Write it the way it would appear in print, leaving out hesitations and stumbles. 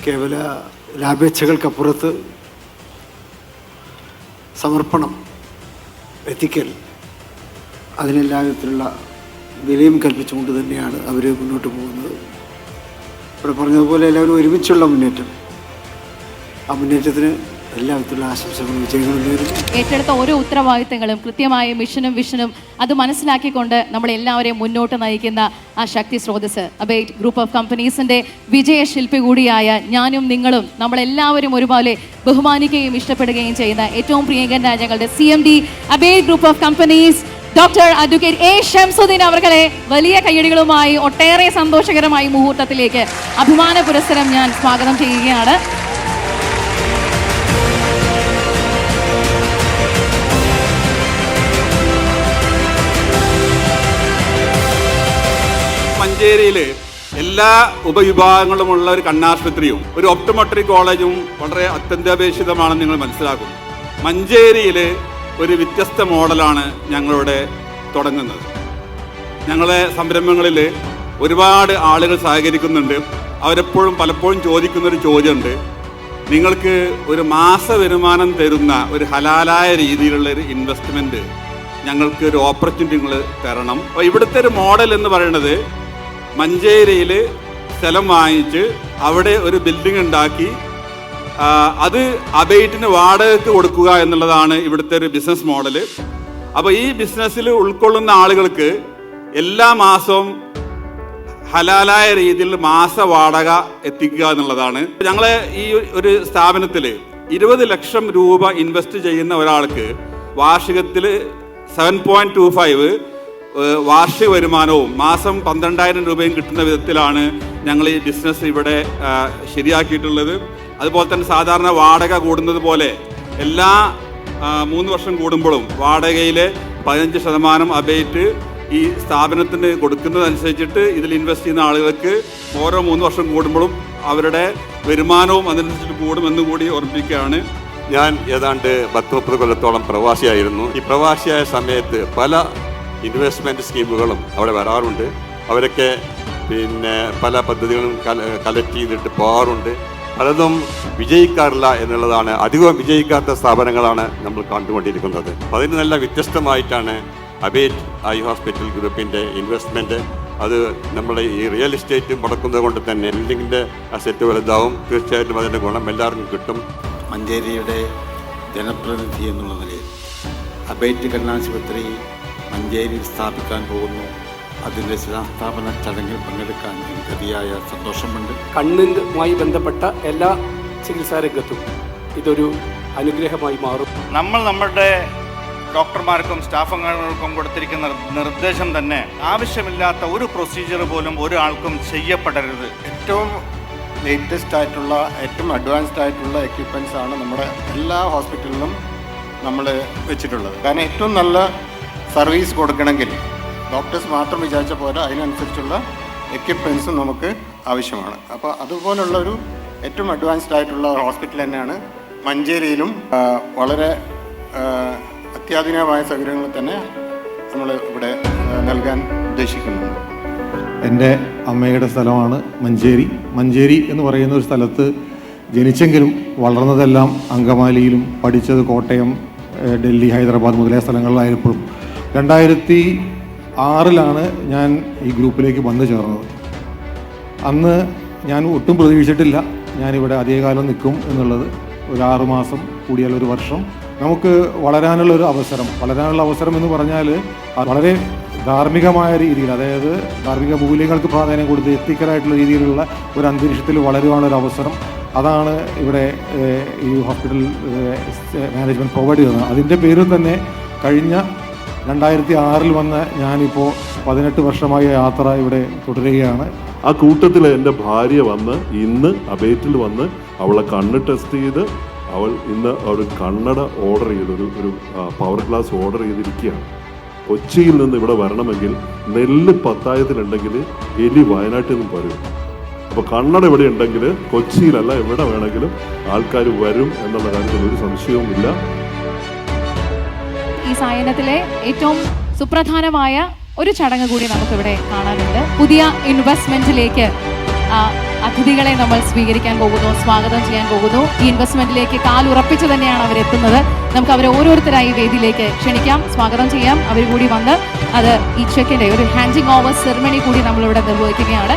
കേവല ലാഭേച്ഛകൾക്കപ്പുറത്ത് സമർപ്പണം, എത്തിക്കൽ, അതിനെല്ലാ വിധത്തിലുള്ള വിലയും കൽപ്പിച്ചുകൊണ്ട് തന്നെയാണ് അവർ മുന്നോട്ട് പോകുന്നത്. ഇവിടെ പറഞ്ഞതുപോലെ എല്ലാവരും ഒരുമിച്ചുള്ള മുന്നേറ്റം, ആ മുന്നേറ്റത്തിന് എല്ലാവിധത്തിലുള്ള ആശംസകളും വിജയങ്ങളും നേരുന്നു. ഏറ്റെടുത്ത ഓരോ ഉത്തരവാദിത്തങ്ങളും കൃത്യമായ മിഷനും വിഷനും അത് മനസ്സിലാക്കിക്കൊണ്ട് നമ്മളെല്ലാവരെയും മുന്നോട്ട് നയിക്കുന്ന ആ ശക്തി സ്രോതസ് അബേറ്റ് ഗ്രൂപ്പ് ഓഫ് കമ്പനീസിൻ്റെ വിജയശില്പി കൂടിയായ ഞാനും നിങ്ങളും നമ്മളെല്ലാവരും ഒരുപോലെ ബഹുമാനിക്കുകയും ഇഷ്ടപ്പെടുകയും ചെയ്യുന്ന ഏറ്റവും പ്രിയങ്കരനായ ഞങ്ങളുടെ CMD Abate group of companies doctor advocate A. Shamsuddin അവർകളെ വലിയ കയ്യടികളുമായി ഒട്ടേറെ സന്തോഷകരമായ മുഹൂർത്തത്തിലേക്ക് അഭിമാന പുരസ്സരം ഞാൻ സ്വാഗതം ചെയ്യുകയാണ്. മഞ്ചേരിയിൽ എല്ലാ ഉപവിഭാഗങ്ങളുമുള്ള ഒരു കണ്ണാശുപത്രിയും ഒരു ഒപ്റ്റോമെട്രിക് കോളേജും വളരെ അത്യന്താപേക്ഷിതമാണെന്ന് നിങ്ങൾ മനസ്സിലാക്കും. മഞ്ചേരിയിൽ ഒരു വ്യത്യസ്ത മോഡലാണ് ഞങ്ങളിവിടെ തുടങ്ങുന്നത്. ഞങ്ങളെ സംരംഭങ്ങളിൽ ഒരുപാട് ആളുകൾ സഹകരിക്കുന്നുണ്ട്. അവരെപ്പോഴും പലപ്പോഴും ചോദിക്കുന്നൊരു ചോദ്യമുണ്ട്, നിങ്ങൾക്ക് ഒരു മാസ വരുമാനം തരുന്ന ഒരു ഹലാലായ രീതിയിലുള്ള ഒരു ഇൻവെസ്റ്റ്മെൻറ്റ് ഞങ്ങൾക്ക് ഒരു ഓപ്പർച്യൂണിറ്റി നിങ്ങൾ തരണം. അപ്പോൾ ഇവിടുത്തെ ഒരു മോഡൽ എന്ന് പറയുന്നത് മഞ്ചേരിയിൽ സ്ഥലം വാങ്ങിച്ച് അവിടെ ഒരു ബിൽഡിംഗ് ഉണ്ടാക്കി അത് അബേറ്റിന് വാടകയ്ക്ക് കൊടുക്കുക എന്നുള്ളതാണ് ഇവിടുത്തെ ഒരു ബിസിനസ് മോഡല്. അപ്പോൾ ഈ ബിസിനസ്സിൽ ഉൾക്കൊള്ളുന്ന ആളുകൾക്ക് എല്ലാ മാസവും ഹലാലായ രീതിയിൽ മാസ വാടക എത്തിക്കുക എന്നുള്ളതാണ്. ഞങ്ങളെ ഈ ഒരു സ്ഥാപനത്തിൽ 20 ലക്ഷം രൂപ ഇൻവെസ്റ്റ് ചെയ്യുന്ന ഒരാൾക്ക് വാർഷികത്തിൽ 7.25 വാർഷിക വരുമാനവും മാസം 12,000 രൂപയും കിട്ടുന്ന വിധത്തിലാണ് ഞങ്ങൾ ഈ ബിസിനസ് ഇവിടെ ശരിയാക്കിയിട്ടുള്ളത്. അതുപോലെ തന്നെ സാധാരണ വാടക കൂടുന്നത് പോലെ എല്ലാ 3 വർഷം കൂടുമ്പോഴും വാടകയിലെ 15% അബേറ്റ് ഈ സ്ഥാപനത്തിന് കൊടുക്കുന്നതനുസരിച്ചിട്ട് ഇതിൽ ഇൻവെസ്റ്റ് ചെയ്യുന്ന ആളുകൾക്ക് ഓരോ 3 വർഷം കൂടുമ്പോഴും അവരുടെ വരുമാനവും അതിനനുസരിച്ച് കൂടുമെന്ന് കൂടി ഓർമ്മിപ്പിക്കുകയാണ്. ഞാൻ ഏതാണ്ട് 30 കൊല്ലത്തോളം പ്രവാസിയായിരുന്നു. ഈ പ്രവാസിയായ സമയത്ത് പല ഇൻവെസ്റ്റ്മെൻറ്റ് സ്കീമുകളും അവിടെ വരാറുണ്ട്. അവരൊക്കെ പല പദ്ധതികളും കളക്ട് ചെയ്തിട്ട് പോകാറുണ്ട്. പലതും വിജയിക്കാറില്ല എന്നുള്ളതാണ്. അധികം വിജയിക്കാത്ത സ്ഥാപനങ്ങളാണ് നമ്മൾ കണ്ടുകൊണ്ടിരിക്കുന്നത്. അതിന് നല്ല വ്യത്യസ്തമായിട്ടാണ് അബേറ്റ് ഐ ഹോസ്പിറ്റൽ ഗ്രൂപ്പിൻ്റെ ഇൻവെസ്റ്റ്മെൻറ്റ്. അത് നമ്മുടെ ഈ റിയൽ എസ്റ്റേറ്റ് മുടക്കുന്നത് കൊണ്ട് തന്നെ ബിൽഡിങ്ങിൻ്റെ അസെറ്റ് വലുതാവും. തീർച്ചയായിട്ടും അതിൻ്റെ ഗുണം എല്ലാവർക്കും കിട്ടും. മഞ്ചേരിയുടെ ജനപ്രതിനിധി എന്നുള്ള നിലയിൽ അബേറ്റ് കണ്ണാശുപത്രി മഞ്ചേരിയിൽ സ്ഥാപിക്കാൻ പോകുന്നു. അതിൻ്റെ ശിലാസ്ഥാപന ചടങ്ങിൽ പങ്കെടുക്കാൻ എനിക്ക് അതിയായ സന്തോഷമുണ്ട്. കണ്ണുമായി ബന്ധപ്പെട്ട എല്ലാ ചികിത്സാരംഗത്തും ഇതൊരു അനുഗ്രഹമായി മാറും. നമ്മളുടെ ഡോക്ടർമാർക്കും സ്റ്റാഫ് അംഗങ്ങൾക്കും കൊടുത്തിരിക്കുന്ന നിർദ്ദേശം തന്നെ ആവശ്യമില്ലാത്ത ഒരു പ്രൊസീജിയർ പോലും ഒരാൾക്കും ചെയ്യപ്പെടരുത്. ഏറ്റവും ലേറ്റസ്റ്റ് ആയിട്ടുള്ള ഏറ്റവും അഡ്വാൻസ്ഡ് ആയിട്ടുള്ള എക്യുപ്മെൻറ്റ്സ് ആണ് നമ്മുടെ എല്ലാ ഹോസ്പിറ്റലിലും നമ്മൾ വെച്ചിട്ടുള്ളത്. കാരണം ഏറ്റവും നല്ല സർവീസ് കൊടുക്കണമെങ്കിൽ ഡോക്ടേഴ്സ് മാത്രം വിചാരിച്ച പോലെ അതിനനുസരിച്ചുള്ള എക്യുപ്മെൻറ്റ്സും നമുക്ക് ആവശ്യമാണ്. അപ്പോൾ അതുപോലുള്ളൊരു ഏറ്റവും അഡ്വാൻസ്ഡ് ആയിട്ടുള്ള ഹോസ്പിറ്റൽ തന്നെയാണ് മഞ്ചേരിയിലും. വളരെ അത്യാധുനികമായ സൗകര്യങ്ങൾ തന്നെ നമ്മൾ ഇവിടെ നൽകാൻ ഉദ്ദേശിക്കുന്നുണ്ട്. എൻ്റെ അമ്മയുടെ സ്ഥലമാണ് മഞ്ചേരി. മഞ്ചേരി എന്ന് പറയുന്ന ഒരു സ്ഥലത്ത് ജനിച്ചെങ്കിലും വളർന്നതെല്ലാം അങ്കമാലിയിലും പഠിച്ചത് കോട്ടയം, ഡൽഹി, ഹൈദരാബാദ് മുതലായ സ്ഥലങ്ങളിലായപ്പോഴും 2006 ഞാൻ ഈ ഗ്രൂപ്പിലേക്ക് വന്നു ചേർന്നത്. അന്ന് ഞാൻ ഒട്ടും പ്രതീക്ഷിച്ചിട്ടില്ല ഞാനിവിടെ അധികകാലം നിൽക്കും എന്നുള്ളത്. ഒരു 6 മാസം കൂടിയാൽ 1 വർഷം നമുക്ക് വളരാനുള്ള അവസരം എന്ന് പറഞ്ഞാൽ വളരെ ധാർമ്മികമായ രീതിയിൽ, അതായത് ധാർമ്മിക മൂല്യങ്ങൾക്ക് പ്രാധാന്യം കൊടുത്ത് എത്തിക്കലായിട്ടുള്ള രീതിയിലുള്ള ഒരു അന്തരീക്ഷത്തിൽ വളരുവാനൊരു അവസരം. അതാണ് ഇവിടെ ഈ ഹോസ്പിറ്റൽ മാനേജ്മെൻറ്റ് പ്രൊവൈഡ് ചെയ്യുന്നത്. അതിൻ്റെ പേരിൽ തന്നെ കഴിഞ്ഞ 2006 വന്ന ഞാനിപ്പോൾ 18 വർഷമായ യാത്ര ഇവിടെ തുടരുകയാണ്. ആ കൂട്ടത്തിൽ എൻ്റെ ഭാര്യ വന്ന് ഇന്ന് അബേറ്റിൽ വന്ന് അവളെ കണ്ണ് ടെസ്റ്റ് ചെയ്ത് ഇന്ന് ഒരു കണ്ണട ഓർഡർ ചെയ്ത് ഒരു പവർ ഗ്ലാസ് ഓർഡർ ചെയ്തിരിക്കുകയാണ്. കൊച്ചിയിൽ നിന്ന് ഇവിടെ വരണമെങ്കിൽ നെല്ല് പത്തായത്തിലുണ്ടെങ്കിൽ എലി വയനാട്ടിൽ നിന്നും വരും. അപ്പോൾ കണ്ണട ഇവിടെ ഉണ്ടെങ്കിൽ കൊച്ചിയിലല്ല എവിടെ വേണമെങ്കിലും ആൾക്കാർ വരും എന്നുള്ള കാര്യത്തിൽ ഒരു സംശയവുമില്ല. ഈ സായനത്തിലെ ഏറ്റവും സുപ്രധാനമായ ഒരു ചടങ്ങ് കൂടി നമുക്കിവിടെ കാണാനുണ്ട്. പുതിയ ഇൻവെസ്റ്റ്മെന്റിലേക്ക് അതിഥികളെ നമ്മൾ സ്വീകരിക്കാൻ പോകുന്നു, സ്വാഗതം ചെയ്യാൻ പോകുന്നു. ഈ ഇൻവെസ്റ്റ്മെന്റിലേക്ക് കാലുറപ്പിച്ച് തന്നെയാണ് അവരെത്തുന്നത്. നമുക്ക് അവരെ ഓരോരുത്തരായി വേദിയിലേക്ക് ക്ഷണിക്കാം, സ്വാഗതം ചെയ്യാം. അവർ കൂടി വന്ന് അത് ഈ ചെക്കിന്റെ ഒരു ഹാൻഡിങ് ഓവർ സെറിമണി കൂടി നമ്മളിവിടെ നിർവഹിക്കുകയാണ്.